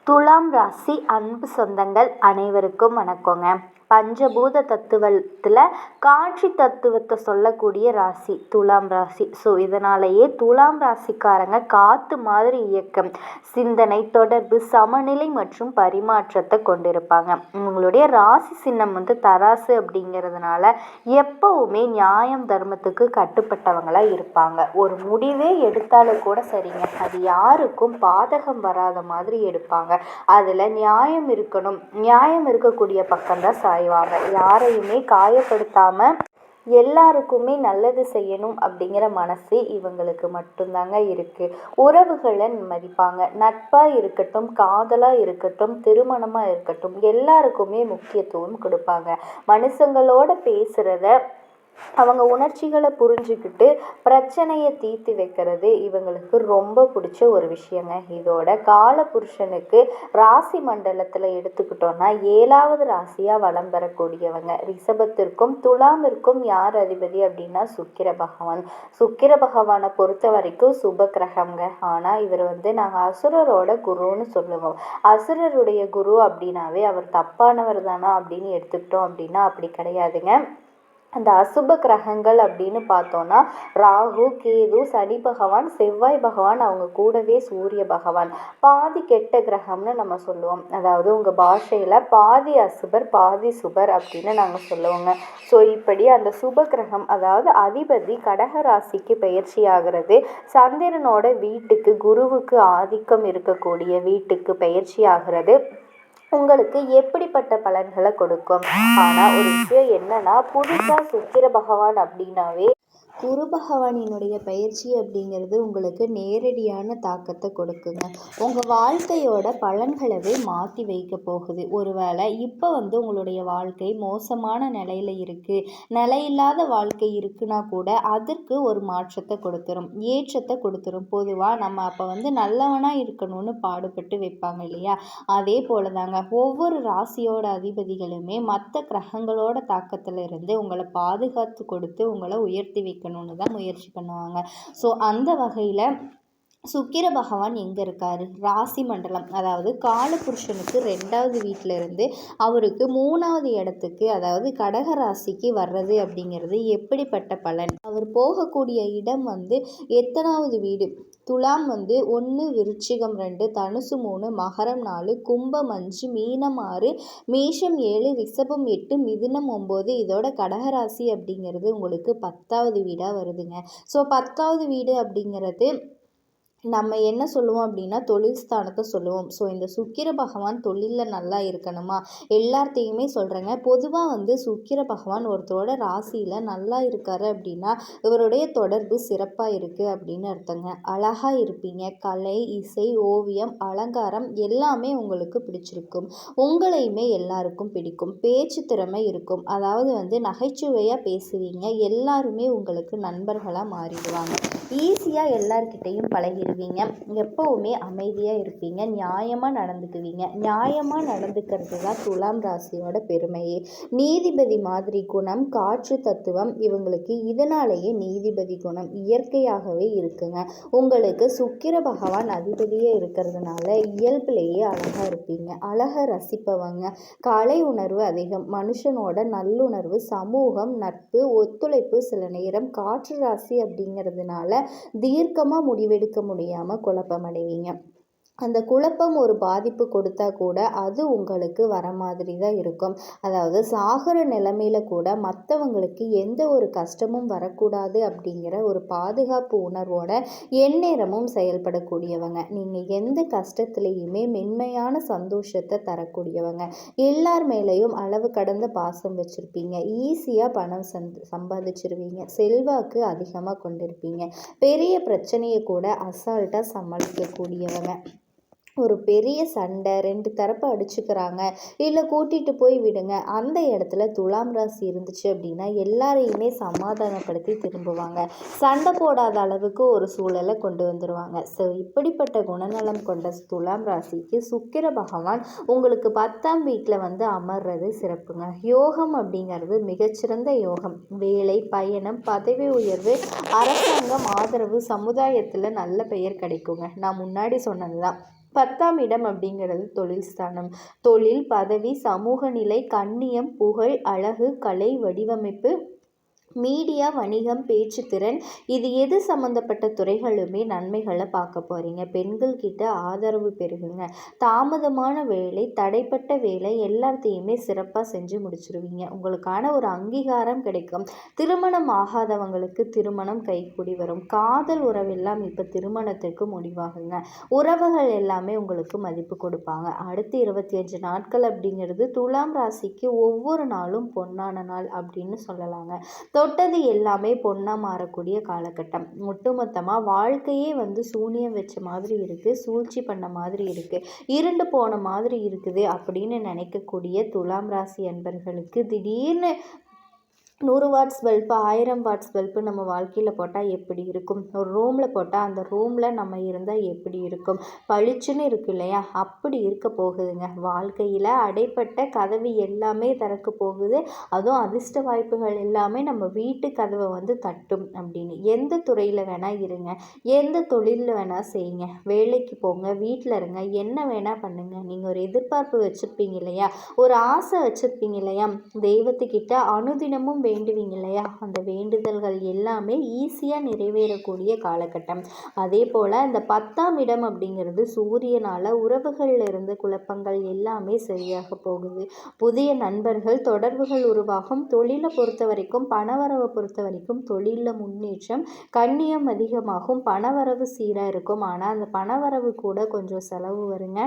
துலாம் ராசி அன்பு சொந்தங்கள் அனைவருக்கும் வணக்கங்க. பஞ்சபூத தத்துவத்தில் காட்சி தத்துவத்தை சொல்லக்கூடிய ராசி துலாம் ராசி. ஸோ இதனாலேயே துலாம் ராசிக்காரங்க காற்று மாதிரி இயக்கம், சிந்தனை, தொடர்பு, சமநிலை மற்றும் பரிமாற்றத்தை கொண்டிருப்பாங்க. உங்களுடைய ராசி சின்னம் தராசு அப்படிங்கிறதுனால எப்பவுமே நியாயம் தர்மத்துக்கு கட்டுப்பட்டவங்களாக இருப்பாங்க. ஒரு முடிவே எடுத்தாலும் கூட சரிங்க, அது யாருக்கும் பாதகம் வராத மாதிரி எடுப்பாங்க. அதில் நியாயம் இருக்கணும், நியாயம் இருக்கக்கூடிய பக்கம்தான் சாய்வாங்க. யாரையுமே காயப்படுத்தாமல் எல்லாருக்குமே நல்லது செய்யணும் அப்படிங்கிற மனசு இவங்களுக்கு மட்டும்தாங்க இருக்குது. உறவுகளை மதிப்பாங்க. நட்பாக இருக்கட்டும், காதலாக இருக்கட்டும், திருமணமாக இருக்கட்டும், எல்லாருக்குமே முக்கியத்துவம் கொடுப்பாங்க. மனுஷங்களோட பேசுகிறத, அவங்க உணர்ச்சிகளை புரிஞ்சுக்கிட்டு பிரச்சனையை தீர்த்து வைக்கிறது இவங்களுக்கு ரொம்ப பிடிச்ச ஒரு விஷயங்க. இதோட கால புருஷனுக்கு ராசி மண்டலத்தில் எடுத்துக்கிட்டோன்னா 7வது ராசியாக வலம் பெறக்கூடியவங்க. ரிஷபத்திற்கும் துலாமிற்கும் யார் அதிபதி அப்படின்னா சுக்கிர பகவான். சுக்கிர பகவானை பொறுத்த வரைக்கும் சுப கிரகம்ங்க. ஆனால் இவர் நாங்கள் அசுரரோட குருன்னு சொல்லுவோம். அசுரருடைய குரு அப்படின்னாவே அவர் தப்பானவர் தானா அப்படின்னு எடுத்துக்கிட்டோம் அப்படின்னா அப்படி கிடையாதுங்க. அந்த அசுப கிரகங்கள் அப்படின்னு பார்த்தோன்னா ராகு, கேது, சனி பகவான், செவ்வாய் பகவான், அவங்க கூடவே சூரிய பகவான். பாதி கெட்ட கிரகம்னு நம்ம சொல்லுவோம். அதாவது உங்கள் பாஷையில் பாதி அசுபர் பாதி சுபர் அப்படின்னு நாங்கள் சொல்லுவோங்க. ஸோ இப்படி அந்த சுப கிரகம், அதாவது அதிபதி கடக ராசிக்கு பயிற்சி ஆகிறது. சந்திரனோட வீட்டுக்கு, குருவுக்கு ஆதிக்கம் இருக்கக்கூடிய வீட்டுக்கு பயிற்சி ஆகிறது. உங்களுக்கு எப்படிப்பட்ட பலன்களை கொடுக்கும். ஆனால் ஒரு விஷயம் என்னன்னா, புதுசாக சுக்கிர பகவான் அப்படின்னாவே குரு பகவானினுடைய பயிற்சி அப்படிங்கிறது உங்களுக்கு நேரடியான தாக்கத்தை கொடுக்குங்க. உங்கள் வாழ்க்கையோட பலன்களவே மாற்றி வைக்க போகுது. ஒருவேளை இப்போ உங்களுடைய வாழ்க்கை மோசமான நிலையில் இருக்குது, நிலையில்லாத வாழ்க்கை இருக்குன்னா கூட அதற்கு ஒரு மாற்றத்தை கொடுத்துரும், ஏற்றத்தை கொடுத்துரும். பொதுவாக நம்ம அப்போ நல்லவனாக இருக்கணும்னு பாடுபட்டு வைப்பாங்க இல்லையா? அதே போல தாங்க ஒவ்வொரு ராசியோட அதிபதிகளுமே மற்ற கிரகங்களோட தாக்கத்தில் இருந்து உங்களை பாதுகாத்து கொடுத்து உங்களை உயர்த்தி வைக்கணும்னு தான் முயற்சி பண்ணுவாங்க. ஸோ அந்த வகையில் சுக்கிர பகவான் எங்கே இருக்கார்? ராசி மண்டலம், அதாவது காலபுருஷனுக்கு 2வது வீட்டில் இருந்து அவருக்கு 3வது இடத்துக்கு, அதாவது கடக ராசிக்கு வர்றது அப்படிங்கிறது எப்படிப்பட்ட பலன்? அவர் போகக்கூடிய இடம் எத்தனாவது வீடு? துலாம் 1, விருச்சிகம் 2, தனுசு 3, மகரம் 4, கும்பம் 5, மீனம் 6, மேஷம் 7, ரிஷபம் 8, மிதுனம் 9. இதோட கடகராசி அப்படிங்கிறது உங்களுக்கு 10வது வீடாக வருதுங்க. ஸோ 10வது வீடு அப்படிங்கிறது நம்ம என்ன சொல்லுவோம் அப்படின்னா தொழில் ஸ்தானத்தை சொல்லுவோம். ஸோ இந்த சுக்கிர பகவான் தொழிலில் நல்லா இருக்கணுமா? எல்லாத்தையுமே சொல்கிறேங்க. பொதுவாக சுக்கிர பகவான் ஒருத்தரோட ராசியில் நல்லா இருக்காரு அப்படின்னா இவருடைய தொடர்பு சிறப்பாக இருக்குது அப்படின்னு அர்த்தங்க. அழகாக இருப்பீங்க. கலை, இசை, ஓவியம், அலங்காரம் எல்லாமே உங்களுக்கு பிடிச்சிருக்கும். உங்களையுமே எல்லாருக்கும் பிடிக்கும். பேச்சு திறமை இருக்கும். அதாவது நகைச்சுவையாக பேசுவீங்க. எல்லாருமே உங்களுக்கு நண்பர்களாக மாறிடுவாங்க. ஈஸியாக எல்லார்கிட்டையும் பழகிடுவீங்க. எப்பவுமே அமைதியாக இருப்பீங்க. நியாயமாக நடந்துக்குவீங்க. நியாயமாக நடந்துக்கிறது தான் துலாம் ராசியோட பெருமையே. நீதிபதி மாதிரி குணம், காற்று தத்துவம் இவங்களுக்கு. இதனாலேயே நீதிபதி குணம் இயற்கையாகவே இருக்குங்க. உங்களுக்கு சுக்கிர பகவான் அதிபதியே இருக்கிறதுனால இயல்பிலேயே அழகாக இருப்பீங்க. அழகை ரசிப்பவங்க. கலை உணர்வு அதிகம். மனுஷனோட நல்லுணர்வு, சமூகம், நட்பு, ஒத்துழைப்பு. சில நேரம் காற்று ராசி அப்படிங்கிறதுனால தீர்க்கமாக முடிவெடுக்க முடியாமல் குழப்பமடைவீங்க. அந்த குழப்பம் ஒரு பாதிப்பு கொடுத்தா கூட அது உங்களுக்கு வர மாதிரி தான் இருக்கும். அதாவது சாகிற நிலைமையில கூட மற்றவங்களுக்கு எந்த ஒரு கஷ்டமும் வரக்கூடாது அப்படிங்கிற ஒரு பாதுகாப்பு உணர்வோட எந்நேரமும் செயல்படக்கூடியவங்க. நீங்கள் எந்த கஷ்டத்துலேயுமே மென்மையான சந்தோஷத்தை தரக்கூடியவங்க. எல்லார் மேலேயும் அளவு கடந்த பாசம் வச்சுருப்பீங்க. ஈஸியாக பணம் சம்பாதிச்சிருவீங்க. செல்வாக்கு அதிகமாக கொண்டிருப்பீங்க. பெரிய பிரச்சனையை கூட அசால்ட்டாக சமாளிக்கக்கூடியவங்க. ஒரு பெரிய சண்டை, 2 தரப்பு அடிச்சுக்கிறாங்க, இல்லை கூட்டிகிட்டு போய் விடுங்க, அந்த இடத்துல துலாம் ராசி இருந்துச்சு அப்படின்னா எல்லாரையுமே சமாதானப்படுத்தி திரும்புவாங்க. சண்டை போடாத அளவுக்கு ஒரு சூழலை கொண்டு வந்துடுவாங்க. ஸோ இப்படிப்பட்ட குணநலம் கொண்ட துலாம் ராசிக்கு சுக்கிர பகவான் உங்களுக்கு 10ஆம் வீட்டில் அமர்றது சிறப்புங்க. யோகம் அப்படிங்கிறது மிகச்சிறந்த யோகம். வேலை, பயணம், பதவி உயர்வு, அரசாங்கம் ஆதரவு, சமுதாயத்தில் நல்ல பெயர் கிடைக்குங்க. நான் முன்னாடி சொன்னது தான். 10ஆம் இடம் அப்படிங்கிறது தொழில் ஸ்தானம். தொழில், பதவி, சமூக நிலை, கண்ணியம், புகழ், அழகு, கலை, வடிவமைப்பு, மீடியா, வணிகம், பேச்சுத்திறன், இது எது சம்மந்தப்பட்ட துறைகளுமே நன்மைகளை பார்க்க போகிறீங்க. பெண்கள் கிட்ட ஆதரவு பெறுகுங்க. தாமதமான வேலை, தடைப்பட்ட வேலை எல்லாத்தையுமே சிறப்பாக செஞ்சு முடிச்சிருவீங்க. உங்களுக்கான ஒரு அங்கீகாரம் கிடைக்கும். திருமணம் ஆகாதவங்களுக்கு திருமணம் கைக்கூடி வரும். காதல் உறவெல்லாம் இப்போ திருமணத்துக்கு முடிவாகுங்க. உறவுகள் எல்லாமே உங்களுக்கு மதிப்பு கொடுப்பாங்க. அடுத்து 25 நாட்கள் அப்படிங்கிறது துலாம் ராசிக்கு ஒவ்வொரு நாளும் பொன்னான நாள் அப்படின்னு சொல்லலாங்க. தொட்டது எல்லாமே பொண்ணாக மாறக்கூடிய காலகட்டம். ஒட்டுமொத்தமாக வாழ்க்கையே சூனியம் வச்ச மாதிரி இருக்குது, சூழ்ச்சி பண்ண மாதிரி இருக்குது, இருண்டு போன மாதிரி இருக்குது அப்படின்னு நினைக்கக்கூடிய துலாம் ராசி அன்பர்களுக்கு திடீர்னு 100 வாட்ஸ் பல்பு 1000 வாட்ஸ் பல்பு நம்ம வாழ்க்கையில் போட்டால் எப்படி இருக்கும், ஒரு ரூமில் போட்டால் அந்த ரூமில் நம்ம இருந்தால் எப்படி இருக்கும், பளிச்சுன்னு இருக்கு இல்லையா, அப்படி இருக்க போகுதுங்க. வாழ்க்கையில் அடைப்பட்ட கதவு எல்லாமே திறக்க போகுது. அதுவும் அதிர்ஷ்ட வாய்ப்புகள் எல்லாமே நம்ம வீட்டு கதவை தட்டும் அப்படின்னு. எந்த துறையில் வேணால் இருங்க, எந்த தொழிலில் வேணால் செய்யுங்க, வேலைக்கு போங்க, வீட்டில் இருங்க, என்ன வேணால் பண்ணுங்கள். நீங்கள் ஒரு எதிர்பார்ப்பு வச்சுருப்பீங்க இல்லையா, ஒரு ஆசை வச்சுருப்பீங்க இல்லையா, தெய்வத்துக்கிட்ட அனுதினமும் வேண்டுவீங்க இல்லையா, அந்த வேண்டுதல்கள் எல்லாமே ஈஸியாக நிறைவேறக்கூடிய காலகட்டம். அதே போல் இந்த 10ஆம் இடம் அப்படிங்கிறது சூரியனால் உறவுகளில் இருந்து குழப்பங்கள் எல்லாமே சரியாக போகுது. புதிய நண்பர்கள், தொடர்புகள் உருவாகும். தொழிலை பொறுத்த வரைக்கும், பணவரவை பொறுத்த வரைக்கும் தொழிலில் முன்னேற்றம், கண்ணியம் அதிகமாகும், பணவரவு சீராக இருக்கும். ஆனால் அந்த பணவரவு கூட கொஞ்சம் செலவு வருங்க.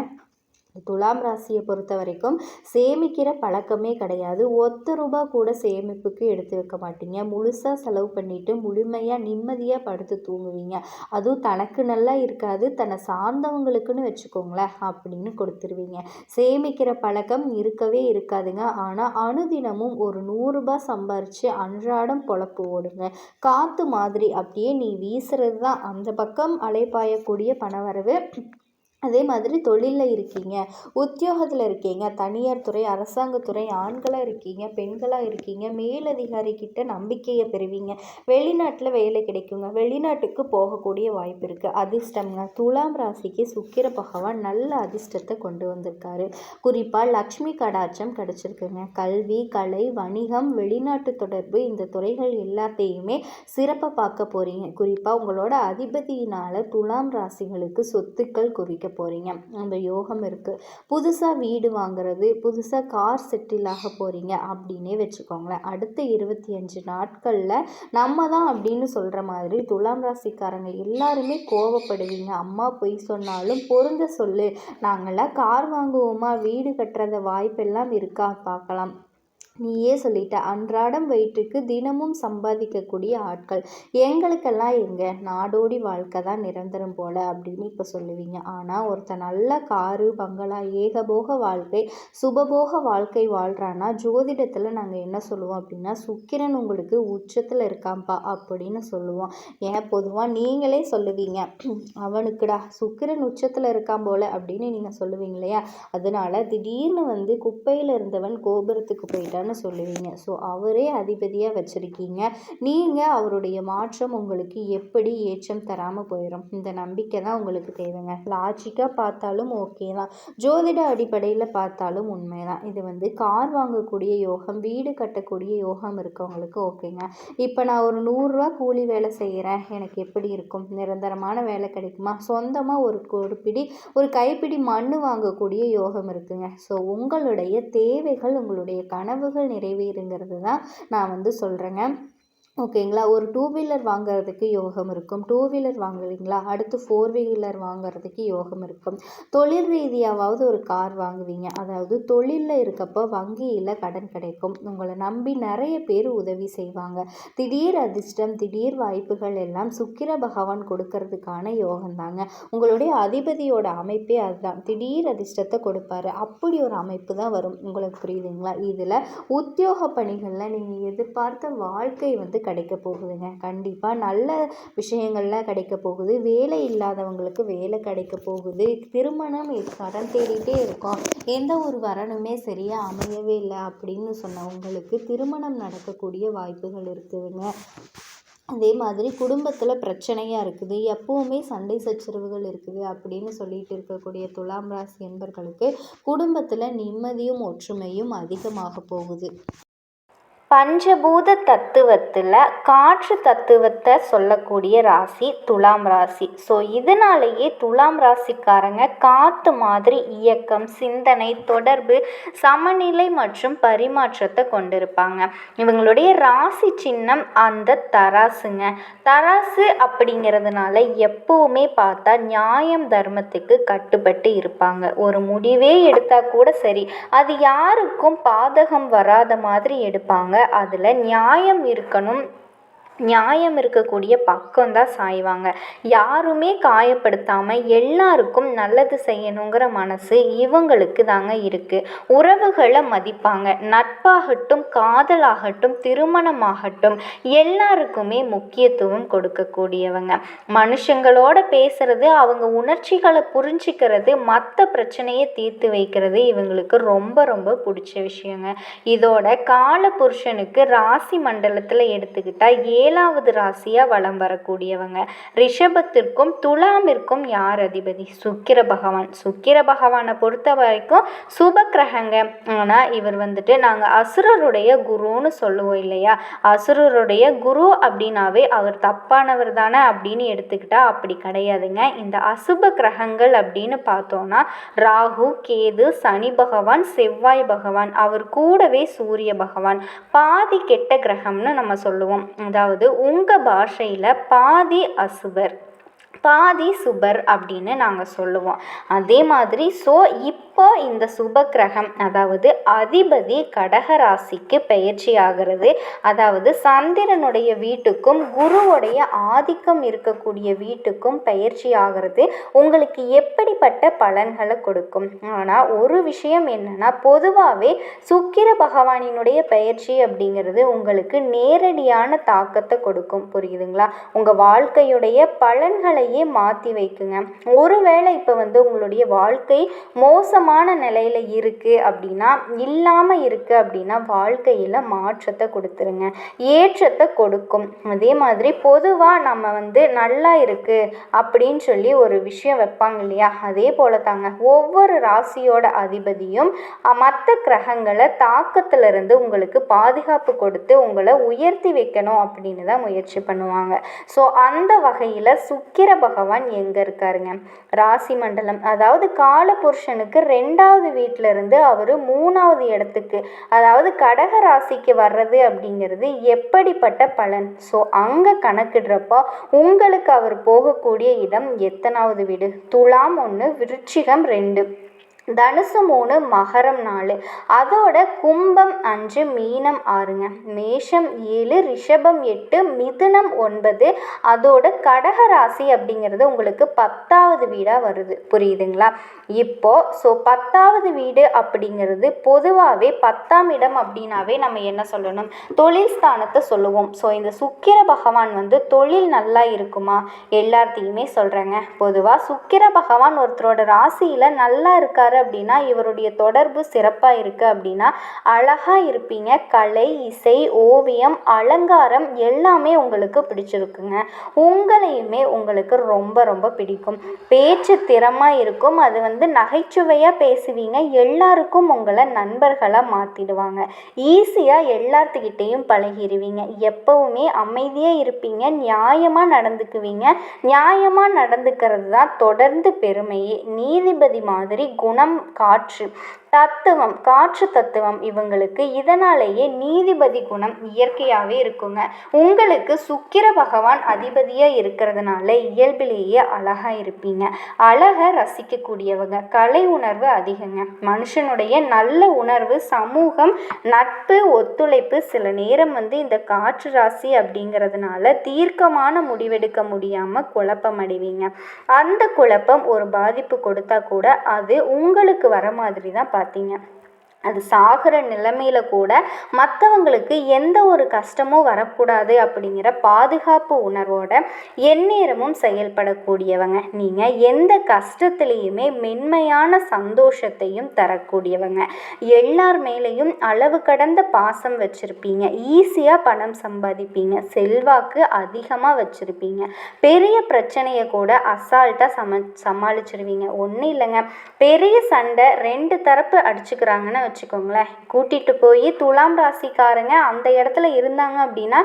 துலாம் ராசியை பொறுத்த வரைக்கும் சேமிக்கிற பழக்கமே கிடையாது. ₹1 கூட சேமிப்புக்கு எடுத்து வைக்க மாட்டீங்க. முழுசாக செலவு பண்ணிவிட்டு முழுமையாக நிம்மதியாக படுத்து தூங்குவீங்க. அதுவும் தனக்கு நல்லா இருக்காது, தன்னை சார்ந்தவங்களுக்குன்னு வச்சுக்கோங்களேன் அப்படின்னு கொடுத்துருவீங்க. சேமிக்கிற பழக்கம் இருக்கவே இருக்காதுங்க. ஆனால் அனுதினமும் ஒரு ₹100 சம்பாரித்து அன்றாடம் பொழப்பு ஓடுங்க. காற்று மாதிரி அப்படியே நீ வீசுறது தான் அந்த பக்கம் அலைப்பாயக்கூடிய பணவரவு. அதே மாதிரி தொழிலில் இருக்கீங்க, உத்தியோகத்தில் இருக்கீங்க, தனியார் துறை, அரசாங்கத்துறை, ஆண்களாக இருக்கீங்க, பெண்களாக இருக்கீங்க, மேலதிகாரிக்கிட்ட நம்பிக்கையை பெறுவீங்க. வெளிநாட்டில் வேலை கிடைக்குங்க, வெளிநாட்டுக்கு போகக்கூடிய வாய்ப்பு இருக்குது. அதிர்ஷ்டம்ங்க, துலாம் ராசிக்கு சுக்கிர பகவான் நல்ல அதிர்ஷ்டத்தை கொண்டு வந்திருக்காரு. குறிப்பாக லக்ஷ்மி கடாட்சம் கிடச்சிருக்குங்க. கல்வி, கலை, வணிகம், வெளிநாட்டு தொடர்பு, இந்த துறைகள் எல்லாத்தையுமே சிறப்பாக பார்க்க போகிறீங்க. குறிப்பாக உங்களோட அதிபதியினால் துலாம் ராசிகளுக்கு சொத்துக்கள் குவிக்க போகிறீங்க. அந்த யோகம் இருக்குது. புதுசாக வீடு வாங்குறது, புதுசாக கார் செட்டில் ஆக போகிறீங்க அப்படின்னே வச்சுக்கோங்களேன். அடுத்த 25 நாட்களில் நம்ம தான் அப்படின்னு சொல்கிற மாதிரி துலாம் ராசிக்காரங்க எல்லாருமே கோவப்படுவீங்க. அம்மா பொய் சொன்னாலும் பொருந்த சொல்லு, நாங்களாம் கார் வாங்குவோமா, வீடு கட்டுறத வாய்ப்பெல்லாம் இருக்கா பார்க்கலாம், நீயே சொல்லிட்ட. அன்றாடம் வயிற்றுக்கு தினமும் சம்பாதிக்கக்கூடிய ஆட்கள் எங்களுக்கெல்லாம் எங்கே, நாடோடி வாழ்க்கை தான் நிரந்தரம் போல அப்படின்னு இப்போ சொல்லுவீங்க. ஆனால் ஒருத்தர் நல்ல காரு, பங்களா, ஏகபோக வாழ்க்கை, சுபபோக வாழ்க்கை வாழ்கிறான்னா ஜோதிடத்தில் நாங்கள் என்ன சொல்லுவோம் அப்படின்னா, சுக்கிரன் உங்களுக்கு உச்சத்தில் இருக்காம்பா அப்படின்னு சொல்லுவோம். ஏன் பொதுவாக நீங்களே சொல்லுவீங்க, அவனுக்குடா சுக்கிரன் உச்சத்தில் இருக்கான் போல அப்படின்னு நீங்கள் சொல்லுவீங்க இல்லையா. அதனால திடீர்னு குப்பையில் இருந்தவன் கோபுரத்துக்கு போயிட்டான் சொல்லுவீங்க. ஸோ அவரே அதிபதியாக வச்சுருக்கீங்க. நீங்கள் அவருடைய மாற்றம் உங்களுக்கு எப்படி ஏற்றம் தராமல் போயிடும். இந்த நம்பிக்கை தான் உங்களுக்கு தேவைங்க. லாஜிக்காக பார்த்தாலும் ஓகே தான், ஜோதிட அடிப்படையில் பார்த்தாலும் உண்மை தான். இது கார் வாங்கக்கூடிய யோகம், வீடு கட்டக்கூடிய யோகம் இருக்கவங்களுக்கு ஓகேங்க. இப்போ நான் ஒரு ₹100 கூலி வேலை செய்கிறேன், எனக்கு எப்படி இருக்கும், நிரந்தரமான வேலை கிடைக்குமா, சொந்தமாக ஒரு கைப்பிடி மண் வாங்கக்கூடிய யோகம் இருக்குங்க. ஸோ உங்களுடைய தேவைகள், உங்களுடைய கனவுகள் நிறைவேறுங்கிறது தான் நான் சொல்கிறேங்க. ஓகேங்களா. ஒரு 2 வீலர் வாங்குறதுக்கு யோகம் இருக்கும். 2 வீலர் வாங்குவீங்களா, அடுத்து 4 வீலர் வாங்குறதுக்கு யோகம் இருக்கும். தொழில் ரீதியாவது ஒரு கார் வாங்குவீங்க. அதாவது தொழிலில் இருக்கப்போ வங்கியில் கடன் கிடைக்கும். உங்களை நம்பி நிறைய பேர் உதவி செய்வாங்க. திடீர் அதிர்ஷ்டம், திடீர் வாய்ப்புகள் எல்லாம் சுக்கிர பகவான் கொடுக்கறதுக்கான யோகம் தாங்க. உங்களுடைய அதிபதியோட அமைப்பே அதுதான், திடீர் அதிர்ஷ்டத்தை கொடுப்பாரு. அப்படி ஒரு அமைப்பு தான் வரும். உங்களுக்கு புரியுதுங்களா. இதில் உத்தியோக பணிகளில் நீங்கள் எதிர்பார்த்த வாழ்க்கை கிடைக்க போகுதுங்க. கண்டிப்பாக நல்ல விஷயங்கள்லாம் கிடைக்க போகுது. வேலை இல்லாதவங்களுக்கு வேலை கிடைக்க போகுது. திருமணம் கடன் தேடிட்டே இருக்கோம், எந்த ஒரு வரனுமே சரியாக அமையவே இல்லை அப்படின்னு சொன்னவங்களுக்கு திருமணம் நடக்கக்கூடிய வாய்ப்புகள் இருக்குதுங்க. அதே மாதிரி குடும்பத்தில் பிரச்சனையாக இருக்குது, எப்போவுமே சண்டை சச்சரவுகள் இருக்குது அப்படின்னு சொல்லிட்டு இருக்கக்கூடிய துலாம் ராசி என்பர்களுக்கு குடும்பத்தில் நிம்மதியும் ஒற்றுமையும் அதிகமாக போகுது. பஞ்சபூத தத்துவத்தில் காற்று தத்துவத்தை சொல்லக்கூடிய ராசி துலாம் ராசி. ஸோ இதனாலேயே துலாம் ராசிக்காரங்க காற்று மாதிரி இயக்கம், சிந்தனை, தொடர்பு, சமநிலை மற்றும் பரிமாற்றத்தை கொண்டிருப்பாங்க. இவங்களுடைய ராசி சின்னம் அந்த தராசுங்க. தராசு அப்படிங்கிறதுனால எப்பவுமே பார்த்தா நியாயம் தர்மத்துக்கு கட்டுப்பட்டு இருப்பாங்க. ஒரு முடிவே எடுத்தால் கூட சரி, அது யாருக்கும் பாதகம் வராத மாதிரி எடுப்பாங்க. அதில் நியாயம் இருக்கணும், நியாயம் இருக்கக்கூடிய பக்கம்தான் சாய்வாங்க. யாருமே காயப்படுத்தாமல் எல்லாருக்கும் நல்லது செய்யணுங்கிற மனசு இவங்களுக்கு தாங்க இருக்குது. உறவுகளை மதிப்பாங்க. நட்பாகட்டும், காதலாகட்டும், திருமணமாகட்டும் எல்லாருக்குமே முக்கியத்துவம் கொடுக்கக்கூடியவங்க. மனுஷங்களோட பேசுறது, அவங்க உணர்ச்சிகளை புரிஞ்சுக்கிறது, மற்ற பிரச்சனையை தீர்த்து வைக்கிறது இவங்களுக்கு ரொம்ப ரொம்ப பிடிச்ச விஷயங்க. இதோட கால புருஷனுக்கு ராசி மண்டலத்தில் எடுத்துக்கிட்டால் 7வது ராசியாக வலம் வரக்கூடியவங்க. ரிஷபத்திற்கும் துலாமிற்கும் யார் அதிபதி? சுக்கிர பகவான். சுக்கிர பகவானை பொறுத்த வரைக்கும் சுப கிரகங்க. ஆனால் இவர் வந்துட்டு நாங்கள் அசுரருடைய குருன்னு சொல்லுவோம் இல்லையா? அசுரருடைய குரு அப்படின்னாவே அவர் தப்பானவர் தானே அப்படின்னு எடுத்துக்கிட்டா அப்படி கிடையாதுங்க. இந்த அசுப கிரகங்கள் அப்படின்னு பார்த்தோன்னா ராகு, கேது, சனி பகவான், செவ்வாய் பகவான், அவர் கூடவே சூரிய பகவான். பாதி கெட்ட கிரகம்னு நம்ம சொல்லுவோம். அதாவது உங்கள் பாஷையில் பாதி அசுபர் பாதி சுபர் அப்படின்னு நாங்கள் சொல்லுவோம். அதே மாதிரி இப்போ இந்த சுப கிரகம் அதாவது அதிபதி கடகராசிக்கு பயிற்சி ஆகிறது. அதாவது சந்திரனுடைய வீட்டுக்கும் குருவுடைய ஆதிக்கம் இருக்கக்கூடிய வீட்டுக்கும் பயிற்சி ஆகிறது. உங்களுக்கு எப்படிப்பட்ட பலன்களை கொடுக்கும்? ஆனால் ஒரு விஷயம் என்னன்னா, பொதுவாகவே சுக்கிர பகவானினுடைய பயிற்சி அப்படிங்கிறது உங்களுக்கு நேரடியான தாக்கத்தை கொடுக்கும். புரியுதுங்களா? உங்கள் வாழ்க்கையுடைய பலன்களை மாற்றி வைக்குங்க. ஒருவேளை இப்போ உங்களுடைய வாழ்க்கை மோசமான நிலையில் இருக்குது அப்படின்னா, இல்லாமல் இருக்குது அப்படின்னா வாழ்க்கையில் மாற்றத்தை கொடுத்துருங்க, ஏற்றத்தை கொடுக்கும். அதே மாதிரி பொதுவாக நம்ம நல்லா இருக்குது அப்படின்னு சொல்லி ஒரு விஷயம் வைப்பாங்க இல்லையா? அதே போல தாங்க ஒவ்வொரு ராசியோட அதிபதியும் மற்ற கிரகங்களை தாக்கத்திலிருந்து உங்களுக்கு பாதுகாப்பு கொடுத்து உங்களை உயர்த்தி வைக்கணும் அப்படின்னு தான் முயற்சி பண்ணுவாங்க. ஸோ அந்த வகையில் சுக்கிர பகவான் எங்கே இருக்காருங்க? ராசி மண்டலம், அதாவது கால புருஷனுக்கு 2வது வீட்டில இருந்து அவர் 3வது இடத்துக்கு, அதாவது கடக ராசிக்கு வர்றது அப்படிங்கிறது எப்படிப்பட்ட பலன்? ஸோ அங்கே கணக்கிடுறப்போ உங்களுக்கு அவர் போகக்கூடிய இடம் எத்தனாவது வீடு? துலாம் 1, விருச்சிகம் 2, தனுசு 3, மகரம் 4, அதோட கும்பம் 5, மீனம் 6ங்க, மேஷம் 7, ரிஷபம் 8, மிதுனம் 9, அதோட கடக ராசி அப்படிங்கிறது உங்களுக்கு 10வது வீடாக வருது. புரியுதுங்களா? இப்போ 10வது வீடு அப்படிங்கிறது பொதுவாகவே 10ஆம் இடம் அப்படின்னாவே நம்ம என்ன சொல்லணும்? தொழில் ஸ்தானத்தை சொல்லுவோம். ஸோ இந்த சுக்கிர பகவான் தொழில் நல்லா இருக்குமா? எல்லாத்தையுமே சொல்கிறேங்க. பொதுவாக சுக்கிர பகவான் ஒருத்தரோட ராசியில் நல்லா இருக்காரு அப்படின்னா, இவருடைய தொடர்பு சிறப்பாக இருக்குது அப்படின்னா அழகாக இருப்பீங்க. கலை, இசை, ஓவியம், அலங்காரம் எல்லாமே உங்களுக்கு பிடிச்சிருக்குங்க. உங்களையுமே உங்களுக்கு ரொம்ப ரொம்ப பிடிக்கும். பேச்சு திறமாக இருக்கும். அது நகைச்சுவையாக பேசுவீங்க. எல்லாருக்கும் உங்களை நண்பர்களாக மாற்றிடுவாங்க. ஈஸியாக எல்லாத்துக்கிட்டேயும் பழகிடுவீங்க. எப்பவுமே அமைதியாக இருப்பீங்க. நியாயமாக நடந்துக்குவீங்க. நியாயமாக நடந்துக்கிறது தான் தொடர்ந்து பெருமையே. நீதிபதி மாதிரி குணம், காற்று தத்துவம், காற்று தத்துவம் இவங்களுக்கு. இதனாலேயே நீதிபதி குணம் இயற்கையாகவே இருக்குங்க. உங்களுக்கு சுக்கிர பகவான் அதிபதியாக இருக்கிறதுனால இயல்பிலேயே அழகாக இருப்பீங்க. அழகை ரசிக்கக்கூடியவங்க. கலை உணர்வு அதிகங்க. மனுஷனுடைய நல்ல உணர்வு, சமூகம், நட்பு, ஒத்துழைப்பு. சில நேரம் இந்த காற்று ராசி அப்படிங்கிறதுனால தீர்க்கமான முடிவெடுக்க முடியாமல் குழப்பம் அடைவீங்க. அந்த குழப்பம் ஒரு பாதிப்பு கொடுத்தா கூட அது உங்களுக்கு வர மாதிரி தான் பார்த்தீங்க. அது சாகிற நிலைமையில கூட மற்றவங்களுக்கு எந்த ஒரு கஷ்டமும் வரக்கூடாது அப்படிங்கிற பாதுகாப்பு உணர்வோட எந்நேரமும் செயல்படக்கூடியவங்க. நீங்கள் எந்த கஷ்டத்துலேயுமே மென்மையான சந்தோஷத்தையும் தரக்கூடியவங்க. எல்லார் மேலேயும் அளவு கடந்த பாசம் வச்சுருப்பீங்க. ஈஸியாக பணம் சம்பாதிப்பீங்க. செல்வாக்கு அதிகமாக வச்சுருப்பீங்க. பெரிய பிரச்சனையை கூட அசால்ட்டாக சமாளிச்சிருவீங்க. ஒன்றும் இல்லைங்க, பெரிய சண்டை 2 தரப்பு அடிச்சுக்கிறாங்கன்னு வச்சுக்கோங்களேன், கூட்டிகிட்டு போய் துலாம் ராசிக்காரங்க அந்த இடத்துல இருந்தாங்க அப்படின்னா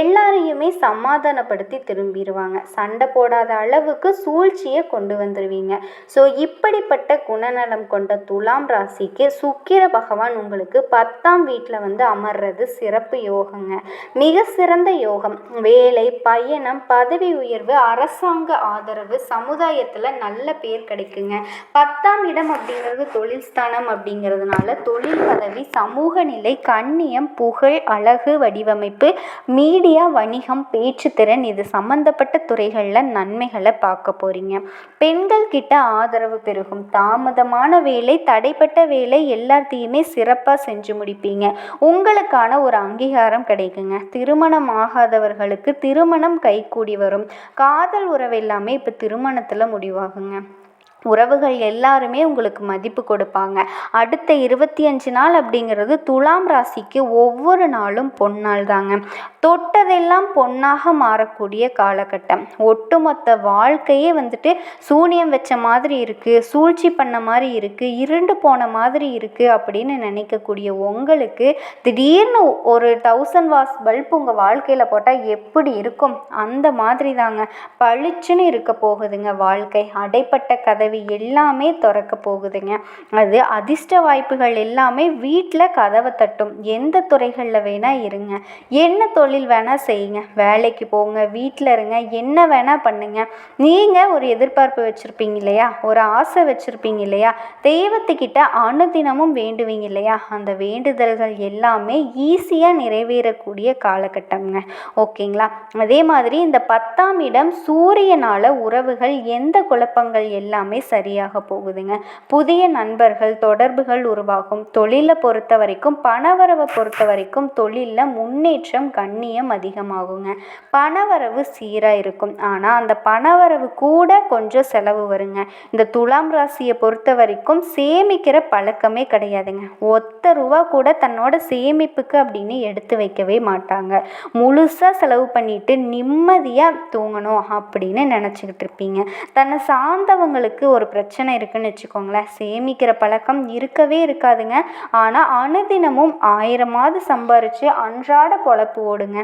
எல்லாரையுமே சமாதானப்படுத்தி திரும்பிடுவாங்க. சண்டை போடாத அளவுக்கு சூழ்ச்சியை கொண்டு வந்துடுவீங்க. ஸோ இப்படிப்பட்ட குணநலம் கொண்ட துலாம் ராசிக்கு சுக்கிர பகவான் உங்களுக்கு 10ஆம் வீட்டில் வந்து அமர்றது சிறப்பு யோகங்க. மிக சிறந்த யோகம். வேலை, பயணம், பதவி உயர்வு, அரசாங்க ஆதரவு, சமுதாயத்தில் நல்ல பேர் கிடைக்குங்க. 10ஆம் இடம் அப்படிங்கிறது தொழில் ஸ்தானம் அப்படிங்கிறதுனால தொழில் பதவி, சமூக நிலை, கண்ணியம், புகழ், அழகு, வடிவமைப்பு, மீடியா, வணிகம், பேச்சுத்திறன் இது சம்பந்தப்பட்ட துறைகளில் நன்மைகளை பார்க்க போகிறீங்க. பெண்கள் கிட்ட ஆதரவு பெருகும். தாமதமான வேலை, தடைப்பட்ட வேலை எல்லாத்தையுமே சிறப்பாக செஞ்சு முடிப்பீங்க. உங்களுக்கான ஒரு அங்கீகாரம் கிடைக்குங்க. திருமணம் ஆகாதவர்களுக்கு திருமணம் கைகூடி வரும். காதல் உறவு எல்லாமே இப்போ திருமணத்தில் முடிவாகுங்க. உறவுகள் எல்லாருமே உங்களுக்கு மதிப்பு கொடுப்பாங்க. அடுத்த 25 நாள் அப்படிங்கிறது துலாம் ராசிக்கு ஒவ்வொரு நாளும் பொன்னாள் தாங்க. தொட்டதெல்லாம் பொன்னாக மாறக்கூடிய காலகட்டம். ஒட்டுமொத்த வாழ்க்கையே வந்துட்டு சூனியம் வச்ச மாதிரி இருக்குது, சூழ்ச்சி பண்ண மாதிரி இருக்குது, இருண்டு போன மாதிரி இருக்குது அப்படின்னு நினைக்கக்கூடிய உங்களுக்கு திடீர்னு ஒரு 1000 வாட்ஸ் பல்ப் உங்கள் வாழ்க்கையில் போட்டால் எப்படி இருக்கும் அந்த மாதிரி தாங்க பளிச்சுன்னு இருக்க போகுதுங்க. வாழ்க்கை அடைப்பட்ட கதவு எல்லாமே திறக்க போகுதுங்க. அது அதிர்ஷ்ட வாய்ப்புகள் எல்லாமே வீட்டில் கதவை தட்டும். எந்த துறைகளில் வேணால் இருங்க, என்ன தொழில் வேணால் செய்யுங்க, வேலைக்கு போங்க, வீட்டில் இருங்க, என்ன வேணால் பண்ணுங்க. நீங்கள் ஒரு எதிர்பார்ப்பு வச்சுருப்பீங்க இல்லையா, ஒரு ஆசை வச்சுருப்பீங்க இல்லையா, தெய்வத்துக்கிட்ட அனுதினமும் வேண்டுவீங்க இல்லையா, அந்த வேண்டுதல்கள் எல்லாமே ஈஸியாக நிறைவேறக்கூடிய காலகட்டம்ங்க. ஓகேங்களா? அதே மாதிரி இந்த 10ஆம் இடம் சூரியனால் உறவுகள் எந்த குழப்பங்கள் எல்லாமே சரியாக போகுதுங்க. புதிய நண்பர்கள் தொடர்புகள் உருவாகும். தொழிலை பொறுத்த வரைக்கும், பணவரவை பொறுத்த வரைக்கும் தொழிலில் முன்னேற்றம், கண்ணியம் அதிகமாகுங்க. பணவரவு சீராக இருக்கும். ஆனால் அந்த பணவரவு கூட கொஞ்சம் செலவு வருங்க. இந்த துலாம் ராசியை பொறுத்த வரைக்கும் சேமிக்கிற பழக்கமே கிடையாதுங்க. ஒத்த ரூபா கூட தன்னோட சேமிப்புக்கு அப்படின்னு எடுத்து வைக்கவே மாட்டாங்க. முழுசாக செலவு பண்ணிட்டு நிம்மதியாக தூங்கணும் அப்படின்னு நினச்சிக்கிட்டு இருப்பீங்க. தன்னை சார்ந்தவங்களுக்கு ஒரு பிரச்சனை இருக்குன்னு வச்சுக்கோங்களேன், சேமிக்கிற பழக்கம் இருக்கவே இருக்காதுங்க. ஆனால் அனுதினமும் 1000ஆவது சம்பாரித்து அன்றாட பொழப்பு ஓடுங்க.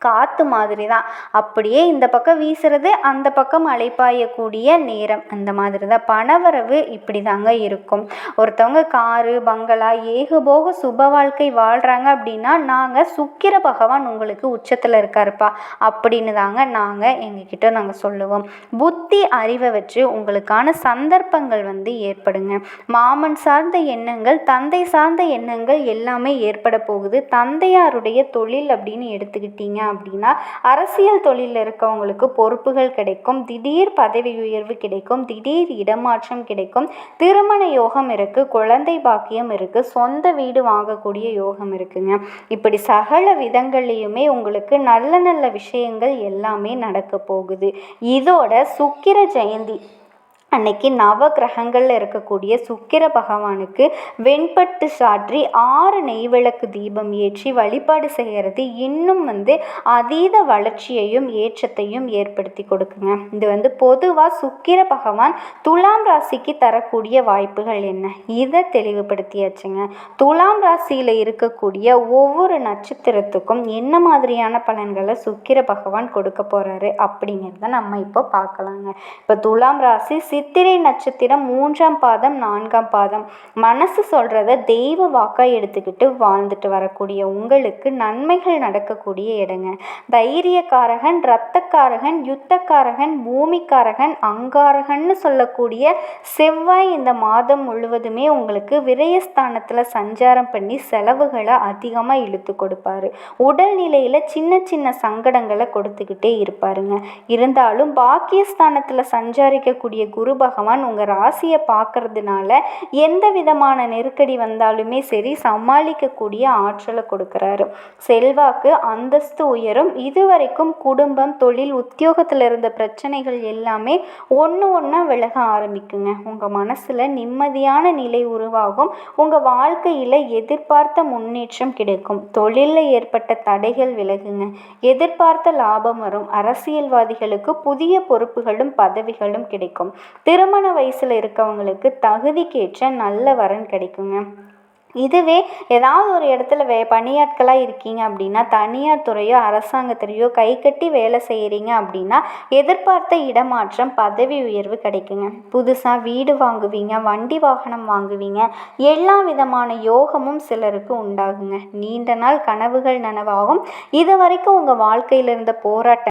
காற்று மாதிரி தான், அப்படியே இந்த பக்கம் வீசுறது அந்த பக்கம் அலைப்பாயக்கூடிய நேரம் அந்த மாதிரி தான். பணவரவு இப்படி தாங்க இருக்கும். ஒருத்தவங்க காரு, பங்களா, ஏகபோக சுப வாழ்க்கை வாழ்கிறாங்க அப்படின்னா நாங்கள் சுக்கிர பகவான் உங்களுக்கு உச்சத்தில் இருக்காருப்பா அப்படின்னு தாங்க எங்ககிட்ட நாங்கள் சொல்லுவோம். புத்தி அறிவை வச்சு உங்களுக்கான சந்தர்ப்பங்கள் வந்து ஏற்படுங்க. மாமன் சார்ந்த எண்ணங்கள், தந்தை சார்ந்த எண்ணங்கள் எல்லாமே ஏற்பட போகுது. தந்தையாருடைய தொழில் அப்படின்னு எடுத்துக்கிட்டீங்க அப்படின்னா அரசியல் தொழிலில் இருக்கவங்களுக்கு பொறுப்புகள் கிடைக்கும். திடீர் பதவி உயர்வு கிடைக்கும். திடீர் இடமாற்றம் கிடைக்கும். திருமண யோகம் இருக்குது. குழந்தை பாக்கியம் இருக்குது. சொந்த வீடு வாங்கக்கூடிய யோகம் இருக்குங்க. இப்படி சகல விதங்கள்லையுமே உங்களுக்கு நல்ல நல்ல விஷயங்கள் எல்லாமே நடக்க போகுது. இதோட சுக்கிர ஜெயந்தி அன்னைக்கு நவ கிரகங்களில் இருக்கக்கூடிய சுக்கிர பகவானுக்கு வெண்பட்டு சாற்றி 6 நெய்விளக்கு தீபம் ஏற்றி வழிபாடு செய்கிறது இன்னும் அதீத வளர்ச்சியையும் ஏற்றத்தையும் ஏற்படுத்தி கொடுக்குங்க. இது பொதுவாக சுக்கிர பகவான் துலாம் ராசிக்கு தரக்கூடிய வாய்ப்புகள் என்ன, இதை தெளிவுபடுத்தியாச்சுங்க. துலாம் ராசியில் இருக்கக்கூடிய ஒவ்வொரு நட்சத்திரத்துக்கும் என்ன மாதிரியான பலன்களை சுக்கிர பகவான் கொடுக்க போகிறாரு அப்படிங்கிறத நம்ம இப்போ பார்க்கலாங்க. இப்போ துலாம் ராசி சித்திரை நட்சத்திரம் 3ஆம் பாதம் 4ஆம் பாதம். மனசு சொல்கிறத தெய்வ வாக்காக எடுத்துக்கிட்டு வாழ்ந்துட்டு வரக்கூடிய உங்களுக்கு நன்மைகள் நடக்கக்கூடிய இடங்க. தைரியக்காரகன், இரத்தக்காரகன், யுத்தக்காரகன், பூமிக்காரகன், அங்காரகன்னு சொல்லக்கூடிய செவ்வாய் இந்த மாதம் முழுவதுமே உங்களுக்கு விரயஸ்தானத்தில் சஞ்சாரம் பண்ணி செலவுகளை அதிகமாக இழுத்து கொடுப்பாரு. உடல்நிலையில் சின்ன சின்ன சங்கடங்களை கொடுத்துக்கிட்டே இருப்பாருங்க. இருந்தாலும் பாக்கியஸ்தானத்தில் சஞ்சாரிக்கக்கூடிய குரு குரு பகவான் உங்கள் ராசியை பார்க்கறதுனால எந்த விதமான நெருக்கடி வந்தாலுமே சரி சமாளிக்கக்கூடிய ஆற்றலை கொடுக்குறாரு. செல்வாக்கு அந்தஸ்து உயரும். இதுவரைக்கும் குடும்பம் தொழில் உத்தியோகத்தில் இருந்த பிரச்சனைகள் எல்லாமே ஒன்றா விலக ஆரம்பிக்குங்க. உங்கள் மனசில் நிம்மதியான நிலை உருவாகும். உங்கள் வாழ்க்கையில் எதிர்பார்த்த முன்னேற்றம் கிடைக்கும். தொழிலில் ஏற்பட்ட தடைகள் விலகுங்க. எதிர்பார்த்த லாபம் வரும். அரசியல்வாதிகளுக்கு புதிய பொறுப்புகளும் பதவிகளும் கிடைக்கும். திருமண வயசில் இருக்கவங்களுக்கு தகுதிக்கேற்ற நல்ல வரன் கிடைக்குங்க. இதுவே ஏதாவது ஒரு இடத்துல பணியாட்களாக இருக்கீங்க அப்படின்னா தனியார் துறையோ அரசாங்கத்துறையோ கை கட்டி வேலை செய்கிறீங்க அப்படின்னா எதிர்பார்த்த இடமாற்றம் பதவி உயர்வு கிடைக்குங்க. புதுசாக வீடு வாங்குவீங்க, வண்டி வாகனம் வாங்குவீங்க. எல்லா விதமான யோகமும் சிலருக்கு உண்டாகுங்க. நீண்ட நாள் கனவுகள் நனவாகும். இது வரைக்கும் உங்கள் வாழ்க்கையில் இருந்த போராட்டம்